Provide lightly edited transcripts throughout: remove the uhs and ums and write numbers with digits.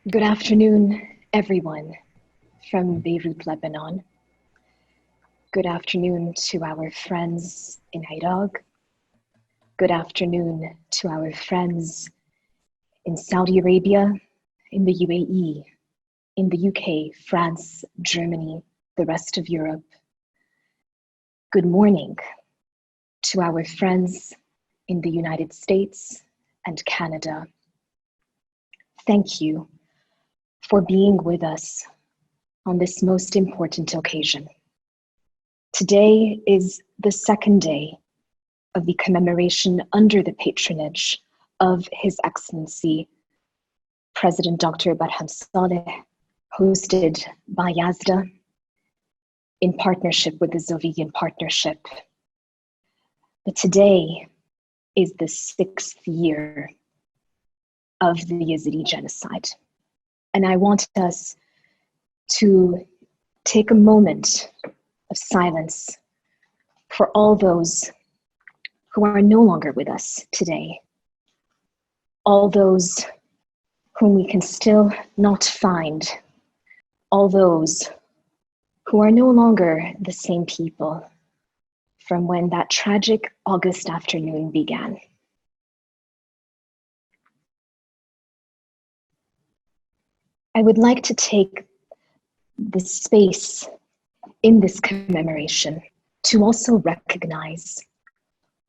Good afternoon, everyone from Beirut, Lebanon. Good afternoon to our friends in Iraq. Good afternoon to our friends in Saudi Arabia, in the UAE, in the UK, France, Germany, the rest of Europe. Good morning to our friends in the United States and Canada. Thank you for being with us on this most important occasion. Today is the second day of the commemoration under the patronage of His Excellency President Dr. Barham Saleh, hosted by Yazda in partnership with the Zovighian Partnership. But today is the 6th year of the Yazidi Genocide. And I want us to take a moment of silence for all those who are no longer with us today, all those whom we can still not find, all those who are no longer the same people from when that tragic August afternoon began. I would like to take the space in this commemoration to also recognize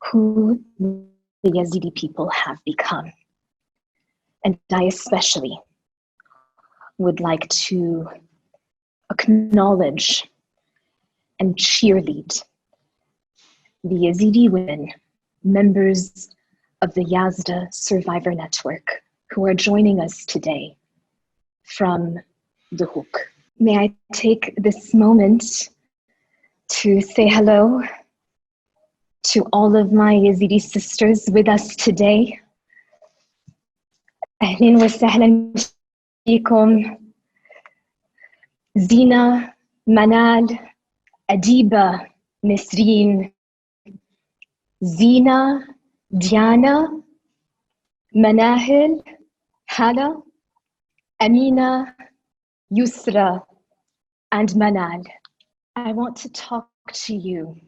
who the Yazidi people have become. And I especially would like to acknowledge and cheerlead the Yazidi women, members of the Yazda Survivor Network, who are joining us today from the Hook. May I take this moment to say hello to all of my Yazidi sisters with us today. أهلاً وسهلاً بكم. زينة, منال, أديبة, نسرين, زينة, ديانا, مناهل, Hala, Amina, Yusra, and Manal. I want to talk to you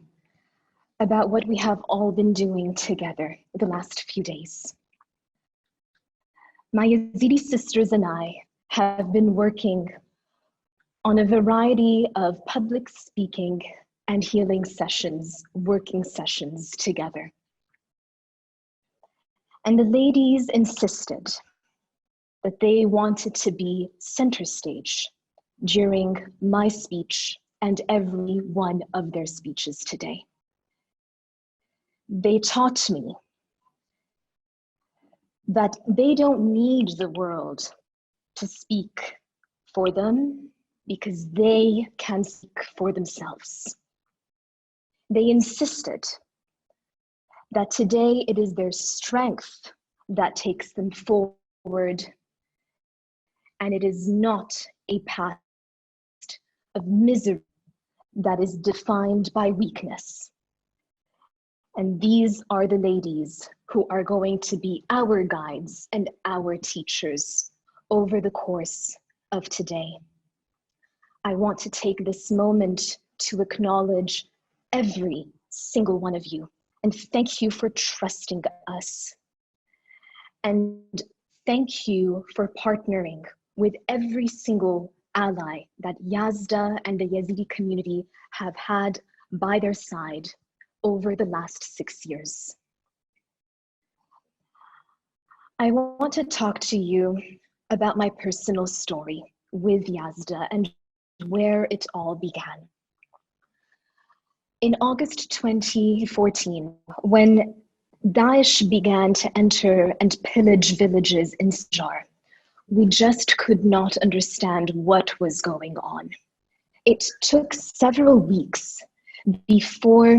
about what we have all been doing together the last few days. My Yazidi sisters and I have been working on a variety of public speaking and healing sessions, working sessions together. And the ladies insisted that they wanted to be center stage during my speech and every one of their speeches today. They taught me that they don't need the world to speak for them because they can speak for themselves. They insisted that today it is their strength that takes them forward, and it is not a past of misery that is defined by weakness. And these are the ladies who are going to be our guides and our teachers over the course of today. I want to take this moment to acknowledge every single one of you and thank you for trusting us. And thank you for partnering with every single ally that Yazda and the Yazidi community have had by their side over the last 6 years. I want to talk to you about my personal story with Yazda and where it all began. In August 2014, when Daesh began to enter and pillage villages in Sinjar, we just could not understand what was going on. It took several weeks before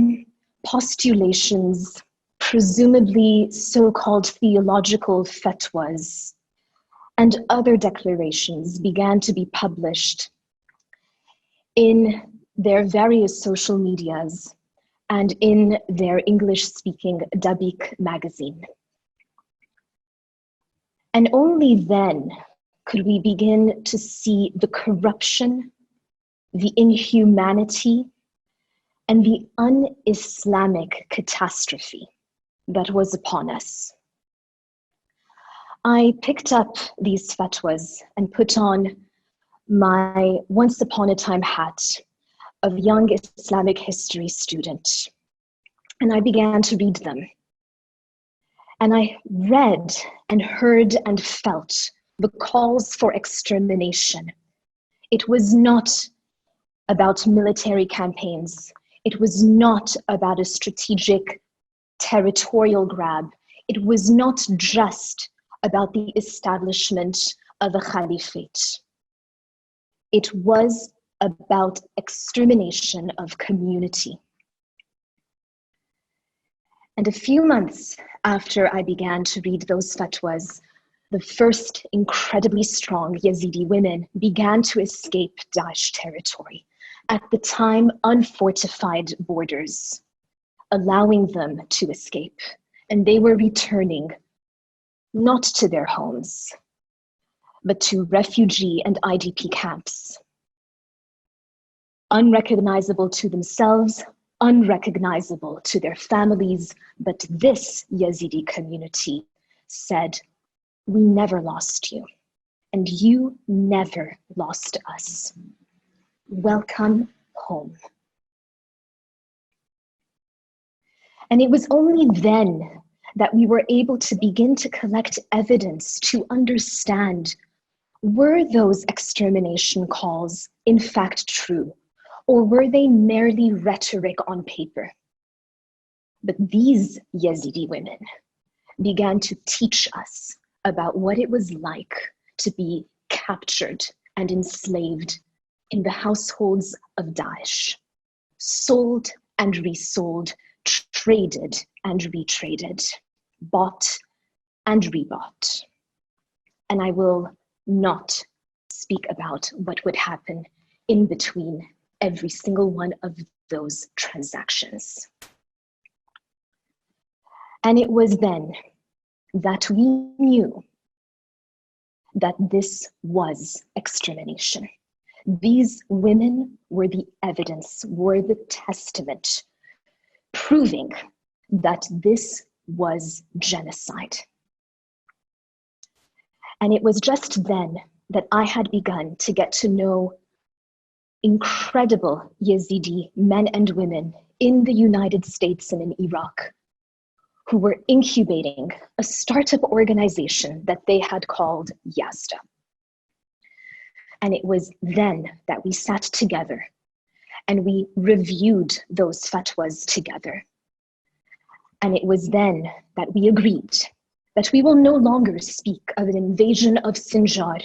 postulations, presumably so-called theological fatwas, and other declarations began to be published in their various social medias and in their English-speaking Dabiq magazine. And only then could we begin to see the corruption, the inhumanity, and the un-Islamic catastrophe that was upon us. I picked up these fatwas and put on my once upon a time hat of young Islamic history student, and I began to read them. And I read and heard and felt the calls for extermination. It was not about military campaigns. It was not about a strategic territorial grab. It was not just about the establishment of a caliphate. It was about extermination of community. And a few months after I began to read those fatwas, the first incredibly strong Yazidi women began to escape Daesh territory, at the time unfortified borders, allowing them to escape. And they were returning not to their homes, but to refugee and IDP camps. Unrecognizable to themselves, unrecognizable to their families, but this Yazidi community said, "We never lost you, and you never lost us. Welcome home." And it was only then that we were able to begin to collect evidence to understand, were those extermination calls in fact true, or were they merely rhetoric on paper? But these Yazidi women began to teach us about what it was like to be captured and enslaved in the households of Daesh, sold and resold, traded and retraded, bought and rebought. And I will not speak about what would happen in between every single one of those transactions. And it was then that we knew that this was extermination. These women were the evidence, were the testament, proving that this was genocide. And it was just then that I had begun to get to know incredible Yazidi men and women in the United States and in Iraq, who were incubating a startup organization that they had called Yazda. And it was then that we sat together and we reviewed those fatwas together. And it was then that we agreed that we will no longer speak of an invasion of Sinjar.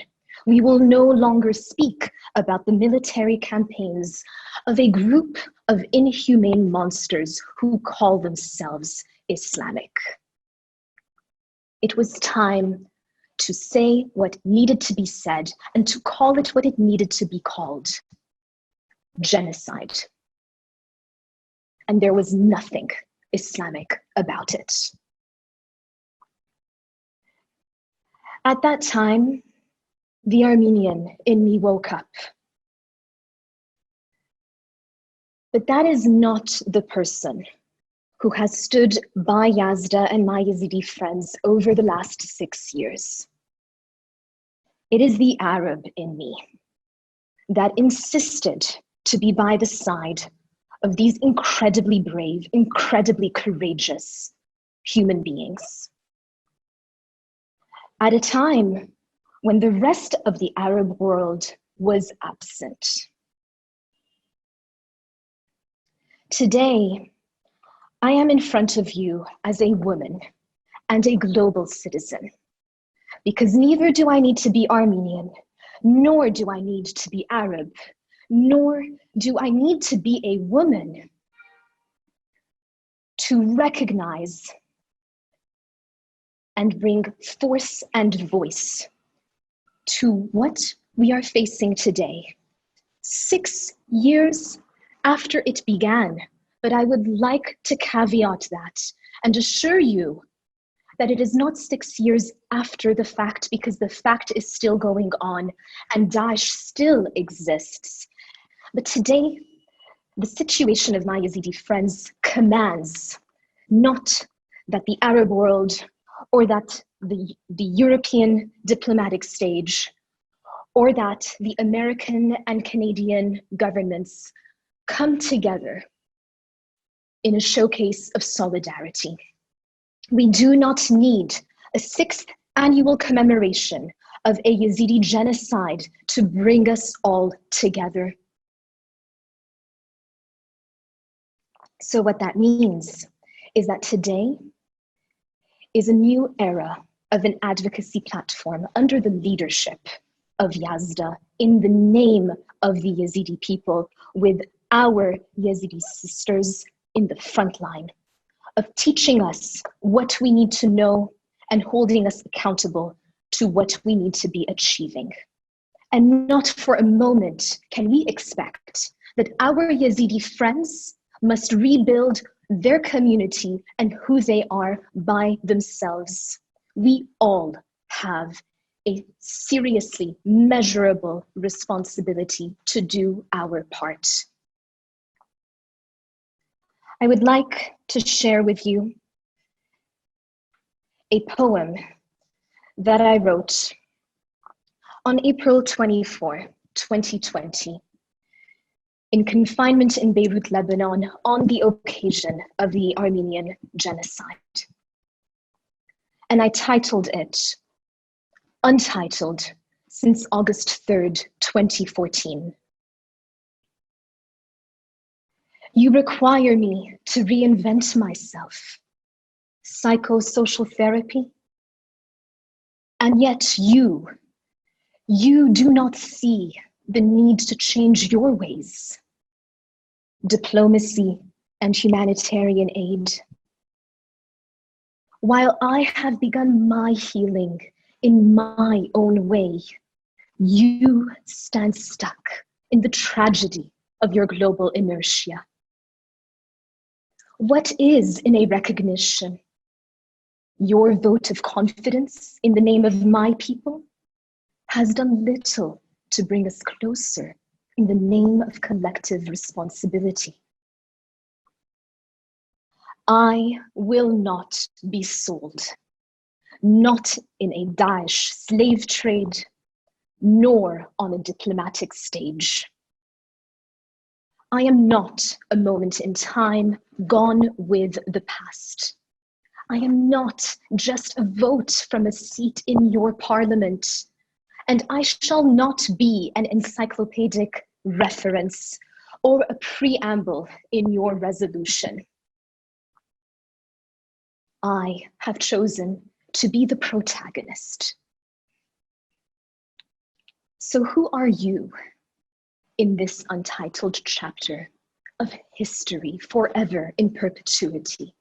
We will no longer speak about the military campaigns of a group of inhumane monsters who call themselves Islamic. It was time to say what needed to be said and to call it what it needed to be called: genocide. And there was nothing Islamic about it. At that time, the Armenian in me woke up. But that is not the person who has stood by Yazda and my Yazidi friends over the last 6 years. It is the Arab in me that insisted to be by the side of these incredibly brave, incredibly courageous human beings. At a time when the rest of the Arab world was absent. Today, I am in front of you as a woman and a global citizen, because neither do I need to be Armenian, nor do I need to be Arab, nor do I need to be a woman to recognize and bring force and voice to what we are facing today, 6 years after it began. But I would like to caveat that and assure you that it is not 6 years after the fact, because the fact is still going on and Daesh still exists. But today, the situation of my Yazidi friends commands not that the Arab world or that the European diplomatic stage or that the American and Canadian governments come together in a showcase of solidarity. We do not need a 6th annual commemoration of a Yazidi genocide to bring us all together. So what that means is that today is a new era of an advocacy platform under the leadership of Yazda in the name of the Yazidi people, with our Yazidi sisters in the front line of teaching us what we need to know and holding us accountable to what we need to be achieving. And not for a moment can we expect that our Yazidi friends must rebuild their community and who they are by themselves. We all have a seriously measurable responsibility to do our part. I would like to share with you a poem that I wrote on April 24, 2020, in confinement in Beirut, Lebanon, on the occasion of the Armenian genocide. And I titled it, Untitled, since August 3rd, 2014. You require me to reinvent myself, psychosocial therapy, and yet you do not see the need to change your ways, diplomacy and humanitarian aid. While I have begun my healing in my own way, you stand stuck in the tragedy of your global inertia. What is in a recognition? Your vote of confidence in the name of my people has done little to bring us closer in the name of collective responsibility. I will not be sold, not in a Daesh slave trade, nor on a diplomatic stage. I am not a moment in time gone with the past. I am not just a vote from a seat in your parliament, and I shall not be an encyclopedic reference or a preamble in your resolution. I have chosen to be the protagonist. So who are you in this untitled chapter of history forever in perpetuity?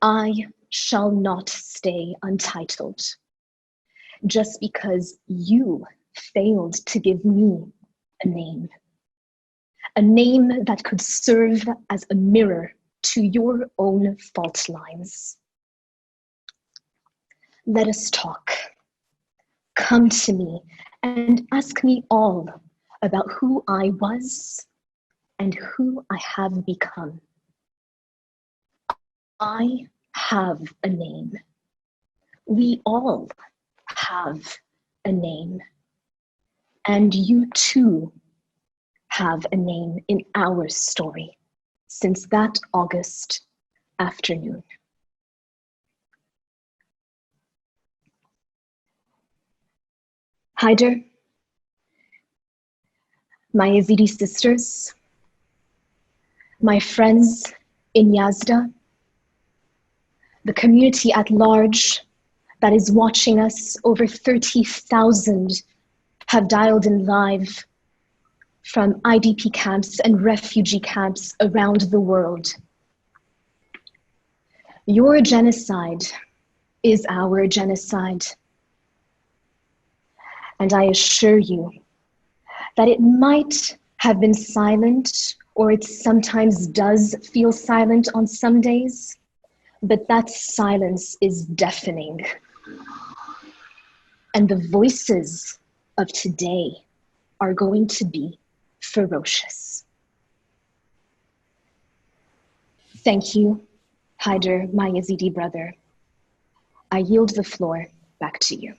I shall not stay untitled just because you failed to give me a name that could serve as a mirror to your own fault lines. Let us talk. Come to me and ask me all about who I was and who I have become. I have a name. We all have a name. And you too have a name in our story since that August afternoon. Haider, my Yazidi sisters, my friends in Yazda, the community at large that is watching us, over 30,000 have dialed in live from IDP camps and refugee camps around the world. Your genocide is our genocide. And I assure you that it might have been silent, or it sometimes does feel silent on some days, But that silence is deafening. And the voices of today are going to be ferocious. Thank you, Haider, my Yazidi brother. I yield the floor back to you.